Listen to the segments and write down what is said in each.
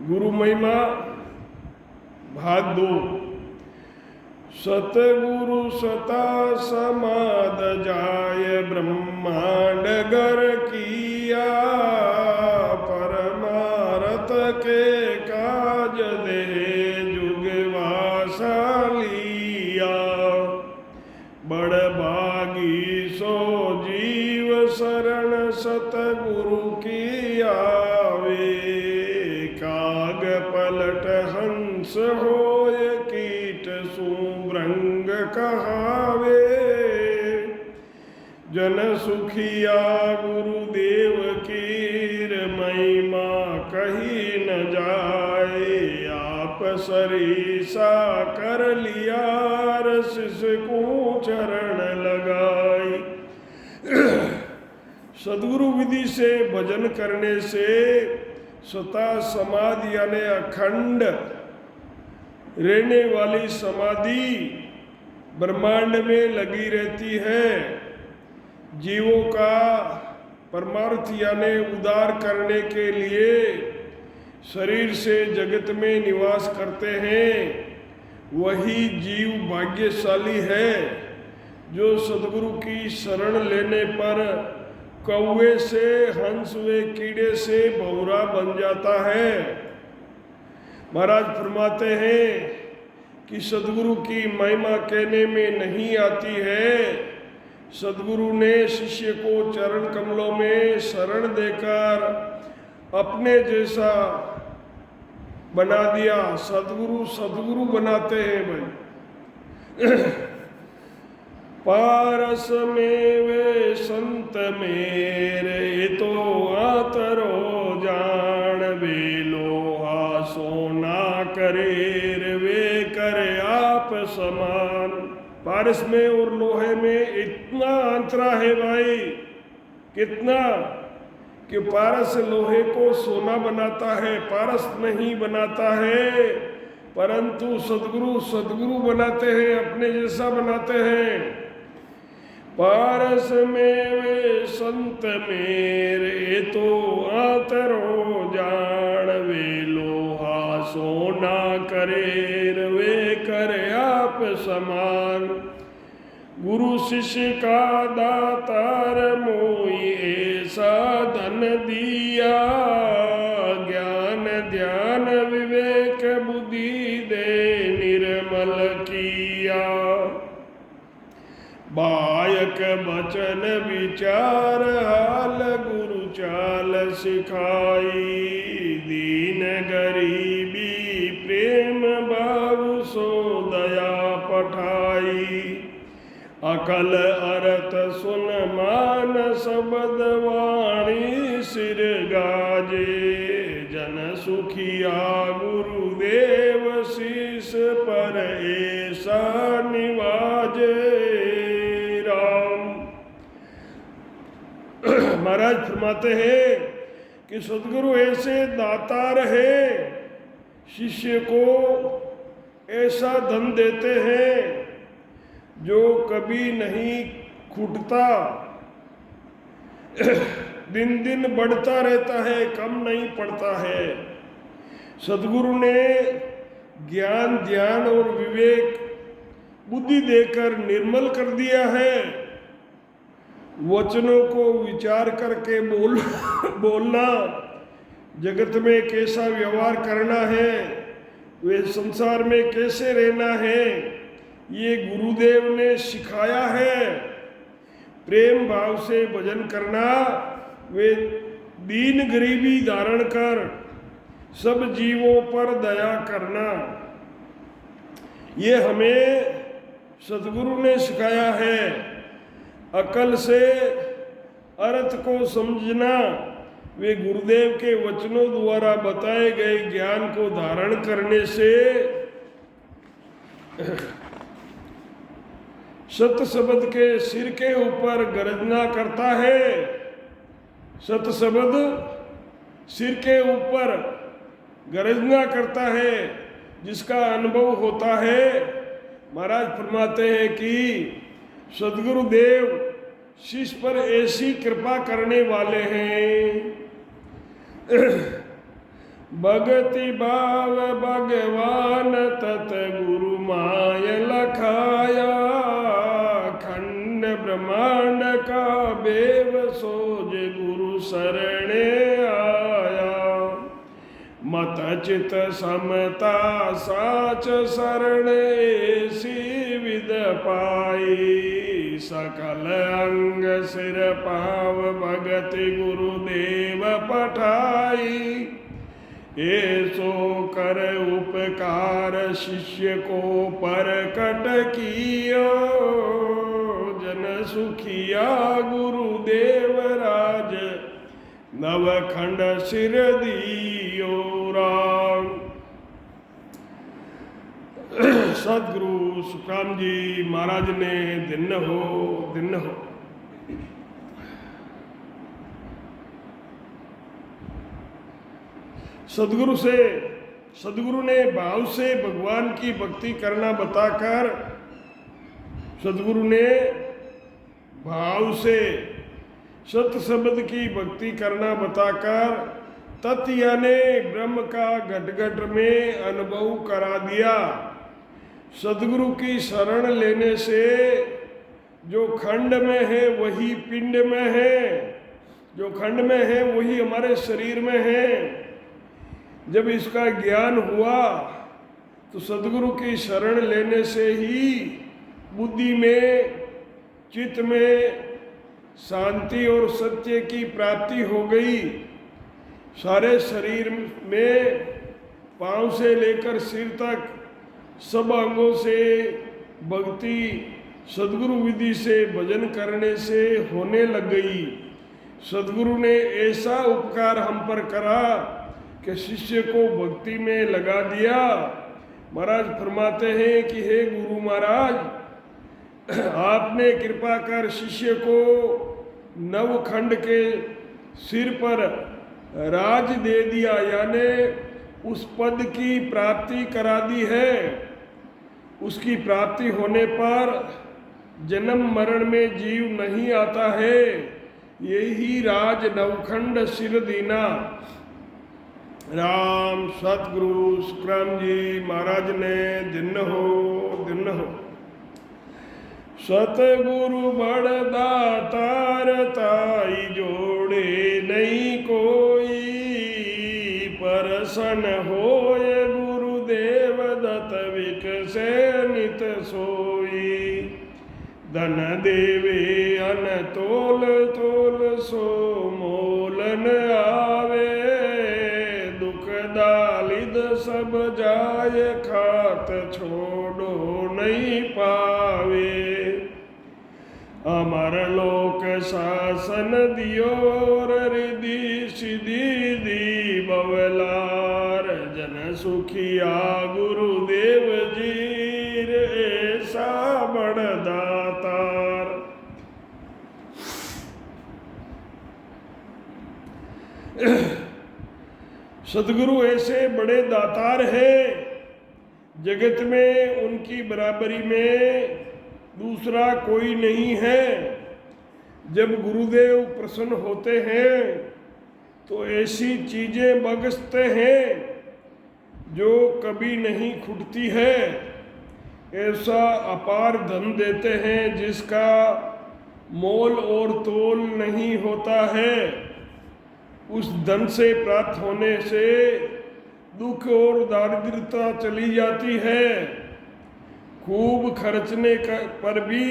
गुरु महिमा भाग 2। सतगुरु सता समाद जाय ब्रह्मांड गर किया, परमारथ के काज दे जुग वासा लिया। बड़ भागी सो जीव शरण सतगुरु की आवे, काग पलट हंस होय कीट सुभृंग कहावे। जन सुखिया गुरुदेव कीर महिमा कही न जाए, आप सरीसा कर लिया शिष को चरण लगाई। सदगुरु विधि से भजन करने से सता समाधि यानी अखंड रहने वाली समाधि ब्रह्मांड में लगी रहती है। जीवों का परमार्थ यानी उद्धार करने के लिए शरीर से जगत में निवास करते हैं। वही जीव भाग्यशाली है जो सदगुरु की शरण लेने पर कौवे से हंस व कीड़े से भौरा बन जाता है। महाराज फरमाते हैं कि सदगुरु की महिमा कहने में नहीं आती है। सदगुरु ने शिष्य को चरण कमलों में शरण देकर अपने जैसा बना दिया। सदगुरु सदगुरु बनाते हैं भाई। पारस में वे संत मेरे तो आतरो जान, वे लोहा सोना करे वे करे आप समान। पारस में और लोहे में इतना अंतरा है भाई, कितना कि पारस लोहे को सोना बनाता है, पारस नहीं बनाता है। परंतु सदगुरु सदगुरु बनाते हैं, अपने जैसा बनाते हैं। पारस में वे संत मेरे तो आतरो जान, वे लोहा सोना करे वे करे आप समान। गुरु शिष्य का दातार मोई ऐसा धन दिया, ज्ञान ध्यान विवेक बुद्धि दे निर्मल किया। बायक बचन विचार हाल गुरु चाल सिखाई, दीन गरीबी प्रेम भाव सो दया पठाई। अकल अरत सुन मान शब्द वाणी सिर गाजे, जन सुखिया गुरुदेव शीस पर ऐसा निवाजे। महाराज फरमाते हैं कि सदगुरु ऐसे दातार है, शिष्य को ऐसा धन देते हैं जो कभी नहीं खूटता, दिन दिन बढ़ता रहता है, कम नहीं पड़ता है। सदगुरु ने ज्ञान ध्यान और विवेक बुद्धि देकर निर्मल कर दिया है। वचनों को विचार करके बोलना, जगत में कैसा व्यवहार करना है, वे संसार में कैसे रहना है, ये गुरुदेव ने सिखाया है। प्रेम भाव से भजन करना, वे दीन गरीबी धारण कर सब जीवों पर दया करना, ये हमें सदगुरु ने सिखाया है। अकल से अर्थ को समझना, वे गुरुदेव के वचनों द्वारा बताए गए ज्ञान को धारण करने से सत शब्द के सिर के ऊपर गर्जना करता है। सत शब्द सिर के ऊपर गर्जना करता है, जिसका अनुभव होता है। महाराज फरमाते हैं कि सदगुरुदेव शिष्य पर ऐसी कृपा करने वाले हैं भगति भाव भगवान तत गुरु माय लखाया, खंड ब्रह्मांड का बेव सोज गुरु शरणे आया। मत चित समता साच शरणे सी विद पाई, सकल अंग सिर पाव भगति गुरुदेव पठाई। ऐसो कर उपकार शिष्य को परकट कियो, जन सुखिया गुरुदेव राज नवखंड सिर दियो राम। सदगुरु सुखराम जी महाराज ने दिन हो सदगुरु ने भाव से भगवान की भक्ति करना बताकर, सदगुरु ने भाव से सत शब्द की भक्ति करना बताकर तत् यानी ब्रह्म का घट घट में अनुभव करा दिया। सदगुरु की शरण लेने से जो खंड में है वही पिंड में है, जो खंड में है वही हमारे शरीर में है। जब इसका ज्ञान हुआ तो सदगुरु की शरण लेने से ही बुद्धि में, चित्त में शांति और सत्य की प्राप्ति हो गई। सारे शरीर में पांव से लेकर सिर तक सब अंगों से भक्ति सदगुरु विधि से भजन करने से होने लग गई। सदगुरु ने ऐसा उपकार हम पर करा कि शिष्य को भक्ति में लगा दिया। महाराज फरमाते हैं कि हे गुरु महाराज, आपने कृपा कर शिष्य को नवखंड के सिर पर राज दे दिया, यानी उस पद की प्राप्ति करा दी है। उसकी प्राप्ति होने पर जन्म मरण में जीव नहीं आता है। यही राज नवखंड सिर दीना। राम सतगुरु सुखराम जी महाराज ने दिन हो। सतगुरु बड़ दातार ताई जोड़े नहीं कोई, परसन होए गुरुदेव दत्त विकसे नित सोई। धन देवे अन तोल तोल सो मोलन आवे, दुख दालिद सब जाय खात छोड़ो नहीं पावे। अमर लोक शासन दियो रिधि सिद्धि दी बवलार, जन सुखिया गुरुदेव जीर ऐसा बड़ दातार। सदगुरु ऐसे बड़े दातार हैं, जगत में उनकी बराबरी में दूसरा कोई नहीं है। जब गुरुदेव प्रसन्न होते हैं तो ऐसी चीजें बख्शते हैं जो कभी नहीं खुटती है। ऐसा अपार धन देते हैं जिसका मोल और तोल नहीं होता है। उस धन से प्राप्त होने से दुख और दारिद्रता चली जाती है। खूब खर्चने पर भी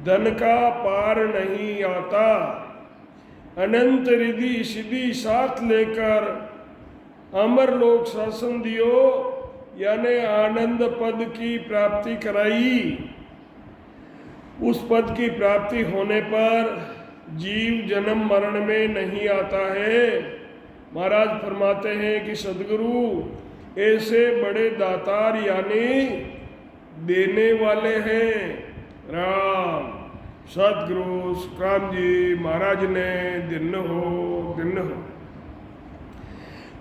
धन का पार नहीं आता। अनंत रिधि सिद्धि साथ लेकर अमर लोक शासन दियो, यानी आनंद पद की प्राप्ति कराई। उस पद की प्राप्ति होने पर जीव जन्म मरण में नहीं आता है। महाराज फरमाते हैं कि सदगुरु ऐसे बड़े दातार यानी देने वाले हैं। राम सदगुरु सुखराम जी महाराज ने दिन हो।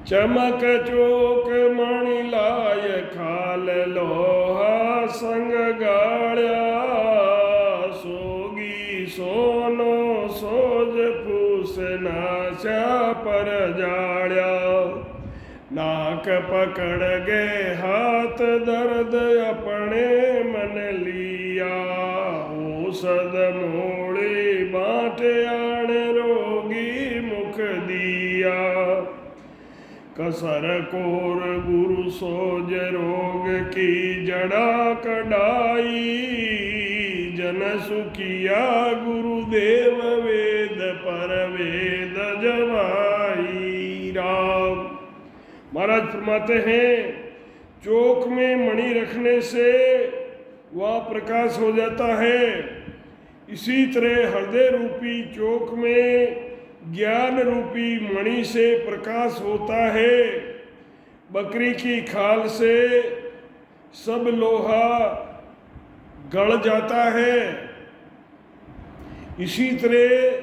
चमक चोक मणि लाय खाल लोहा संग गाड़िया, सोगी सोनो सोज फूस नाचा पर जाड़िया। नाक पकड़ गए हाथ दर्द अपने मन लिया, औषध मोड़े बाट आण रोगी मुख दिया। कसर कोर गुरु सोज रोग की जड़ा कढ़ाई, जन सुखिया गुरुदेव वेद पर वेद जवाई। राम महाराज फरमाते हैं चौक में मणि रखने से वह प्रकाश हो जाता है, इसी तरह हृदय रूपी चौक में ज्ञान रूपी मणि से प्रकाश होता है। बकरी की खाल से सब लोहा गल जाता है, इसी तरह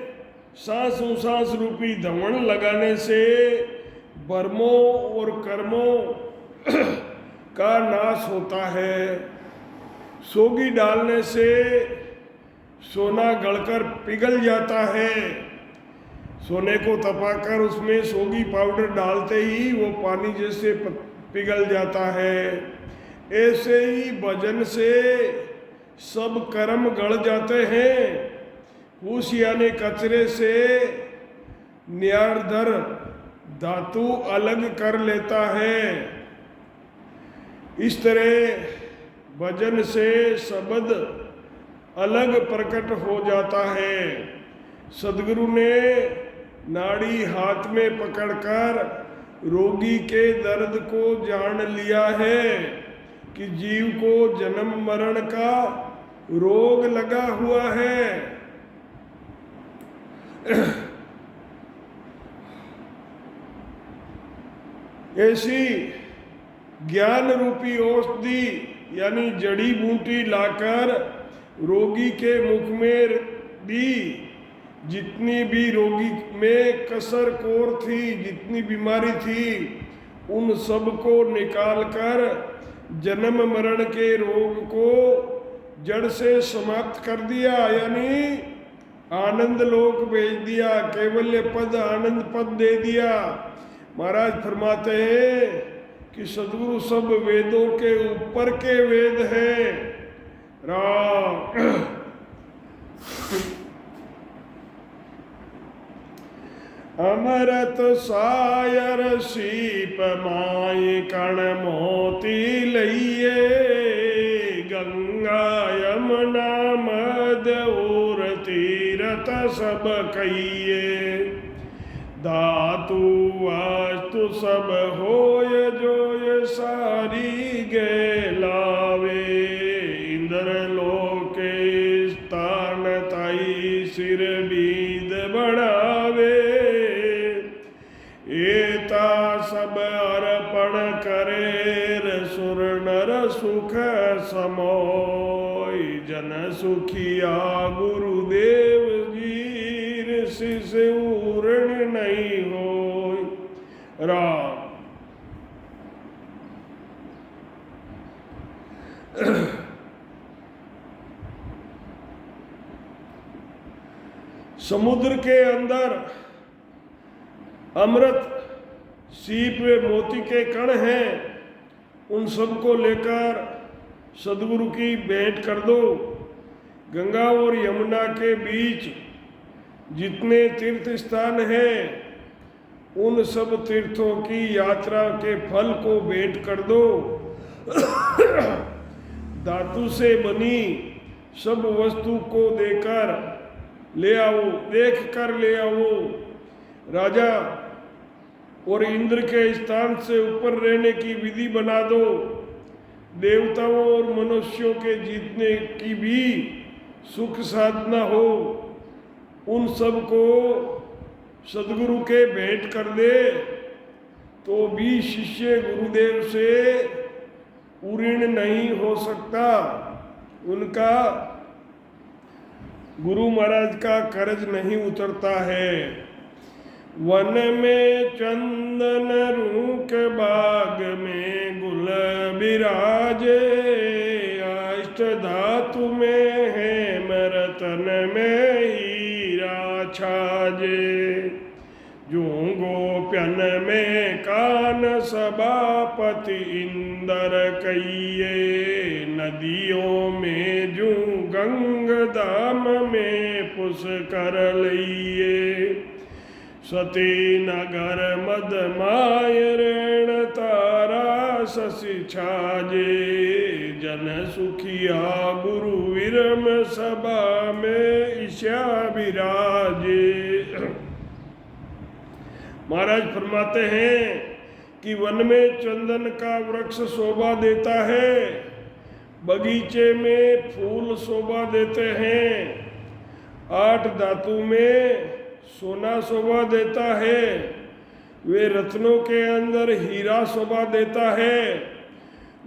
सांस सांस रूपी धवण लगाने से वर्मों और कर्मों का नाश होता है। सोगी डालने से सोना गलकर पिघल जाता है, सोने को तपाकर उसमें सोगी पाउडर डालते ही वो पानी जैसे पिघल जाता है। ऐसे ही भजन से सब कर्म गल जाते हैं। फूस यानी कचरे से न्यारधर धातु अलग कर लेता है। इस तरह भजन से शब्द अलग प्रकट हो जाता है। सदगुरु ने नाड़ी हाथ में पकड़कर रोगी के दर्द को जान लिया है कि जीव को जन्म मरण का रोग लगा हुआ है। ऐसी ज्ञान रूपी औषधि यानी जड़ी बूटी लाकर रोगी के मुख में दी। जितनी भी रोगी में कसर कोर थी, जितनी बीमारी थी, उन सब को निकालकर जन्म मरण के रोग को जड़ से समाप्त कर दिया, यानी आनंद लोक भेज दिया, कैवल्य पद आनंद पद दे दिया। महाराज फरमाते हैं कि सद्गुरु सब वेदों के ऊपर के वेद हैं। राम अमृत सायर सीप माई कण मोती लइए, गंगा यमुना मद और तीरथ सब कहिए। धातु वास्तु सब होय जोय सारी गे लावे, इंद्र लोके स्थान ताई सिर बीद बढ़ावे। एता सब अर्पण करे सुर नर सुख समोय, जन सुखिया गुरुदेव जी से उरण नहीं होय। राम समुद्र के अंदर अमृत सीप व मोती के कण हैं, उन सबको लेकर सदगुरु की भेंट कर दो। गंगा और यमुना के बीच जितने तीर्थ स्थान हैं, उन सब तीर्थों की यात्रा के फल को भेंट कर दो। धातु से बनी सब वस्तु को देकर ले आओ, देख कर ले आओ। राजा और इंद्र के स्थान से ऊपर रहने की विधि बना दो। देवताओं और मनुष्यों के जीतने की भी सुख साधना हो, उन सब को सदगुरु के भेंट कर दे, तो भी शिष्य गुरुदेव से उऋण नहीं हो सकता। उनका गुरु महाराज का कर्ज नहीं उतरता है। वन में चंदन रूख बाग में गुल बिराजे, अष्ट धातु में है मरतन में हीरा छाजे। जो गोप्यन में कान सभापति इंदर कहिए, नदियों में जू गंग धाम में पुष्कर लइए। सती नगर मद माय ऋण तारा शशि छाजे, जन सुखिया गुरु विरम सभा में ईशा विराजे। महाराज फरमाते हैं कि वन में चंदन का वृक्ष शोभा देता है, बगीचे में फूल शोभा देते हैं, 8 धातु में सोना शोभा देता है, वे रत्नों के अंदर हीरा शोभा देता है,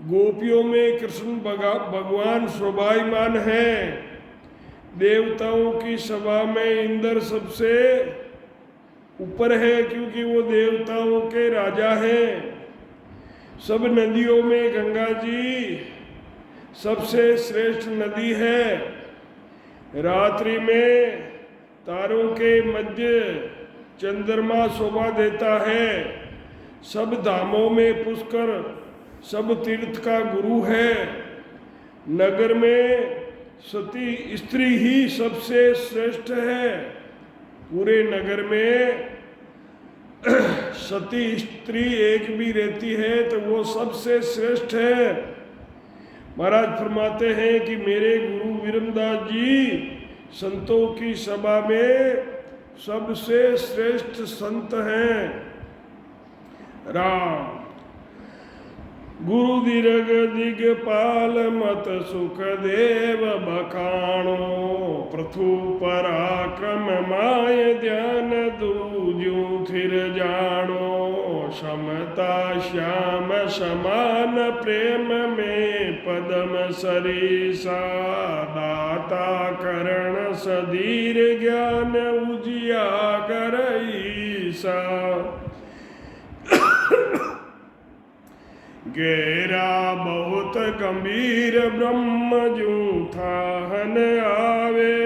गोपियों में कृष्ण भगवान शोभायमान है, देवताओं की सभा में इंद्र सबसे ऊपर है क्योंकि वो देवताओं के राजा हैं। सब नदियों में गंगा जी सबसे श्रेष्ठ नदी है। रात्रि में तारों के मध्य चंद्रमा शोभा देता है। सब धामों में पुष्कर सब तीर्थ का गुरु है। नगर में सती स्त्री ही सबसे श्रेष्ठ है। पूरे नगर में सती स्त्री एक भी रहती है तो वो सबसे श्रेष्ठ है। महाराज फरमाते हैं कि मेरे गुरु विरमदास जी संतों की सभा में सबसे श्रेष्ठ संत हैं। राम गुरु दीर्घ दिगपाल मत सुख देव बखाणो, प्रथु पराक्रम माय ध्यान दूजू थिर जानो, समता श्याम समान प्रेम में पदम सरीसा, दाता करण सधीर ज्ञान उजियागर ईसा। गहरा बहुत गंभीर ब्रह्म जू थाहन आवे,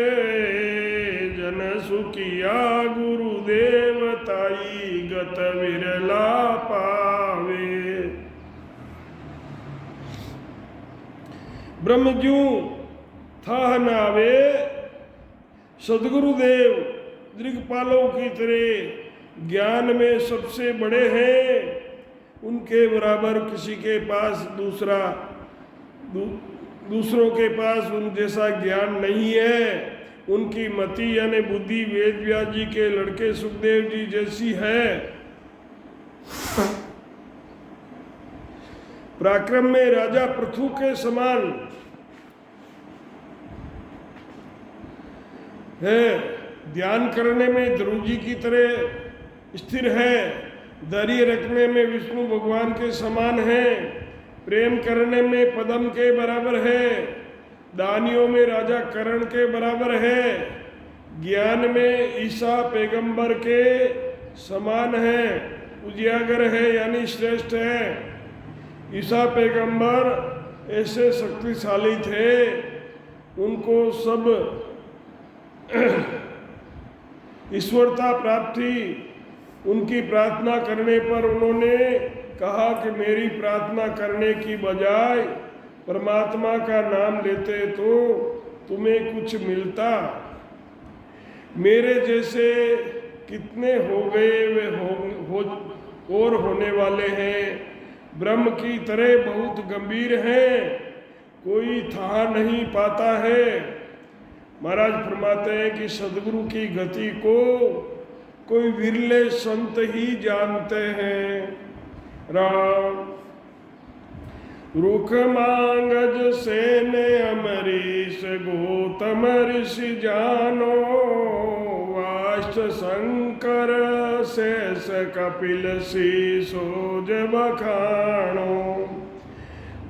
जन सुखिया गुरुदेवताई गत विरला पावे। ब्रह्मजू थाहन आवे, सदगुरुदेव दिग्पालों की तरह ज्ञान में सबसे बड़े हैं। उनके बराबर किसी के पास दूसरों के पास उन जैसा ज्ञान नहीं है। उनकी मति यानी बुद्धि वेद व्यास जी के लड़के सुखदेव जी जैसी है। पराक्रम में राजा पृथु के समान है। ध्यान करने में ध्रुव जी की तरह स्थिर है। धैर्य रखने में विष्णु भगवान के समान है। प्रेम करने में पद्म के बराबर है। दानियों में राजा करण के बराबर है। ज्ञान में ईसा पैगंबर के समान है, उजियागर है यानी श्रेष्ठ है। ईसा पैगंबर ऐसे शक्तिशाली थे, उनको सब ईश्वरता प्राप्त थी। उनकी प्रार्थना करने पर उन्होंने कहा कि मेरी प्रार्थना करने की बजाय परमात्मा का नाम लेते तो तुम्हें कुछ मिलता। मेरे जैसे कितने हो गए वे और होने वाले हैं। ब्रह्म की तरह बहुत गंभीर हैं, कोई था नहीं पाता है। महाराज फरमाते हैं कि सदगुरु की गति को कोई विरले संत ही जानते हैं। राम रुख मांगज सेन अमरीश गौतम ऋषि जानो, वाष्ट शंकर शेष कपिल शीशोज बखाणो,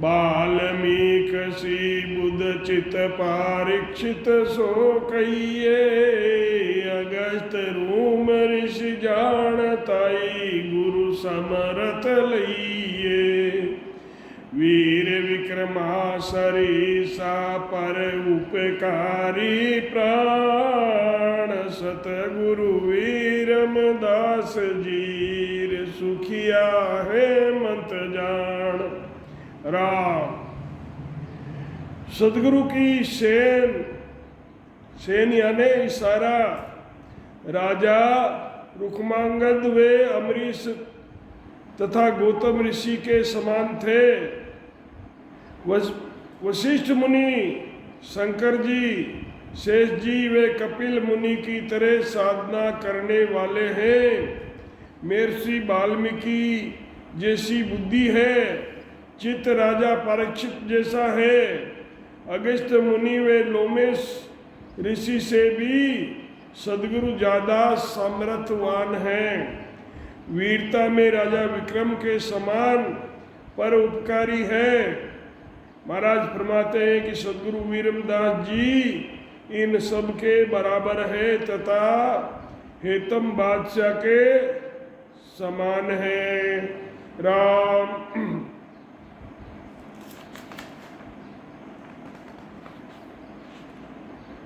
बाल्मीक सी बुध चित पारीक्षित सो कहिए, अगस्त रूम ऋषि जानताई गुरु समरथ लइए, वीर विक्रमा सरीसा पर उपकारी प्राण, सतगुरु वीरम दास जीर सुखिया है मंत जान। राम सदगुरु की सेन यानी इशारा राजा रुक्मांगद वे अमरीश तथा गौतम ऋषि के समान थे। वशिष्ठ मुनि, शंकर जी, शेष जी वे कपिल मुनि की तरह साधना करने वाले हैं। महर्षि वाल्मीकि जैसी बुद्धि है, चित्त राजा परीक्षित जैसा है। अगस्त्य मुनि वे लोमेश ऋषि से भी सदगुरु ज्यादा सामर्थ्यवान हैं। वीरता में राजा विक्रम के समान पर उपकारी है। महाराज फरमाते हैं कि सदगुरु वीरमदास जी इन सब के बराबर है तथा हेतम बादशाह के समान है। राम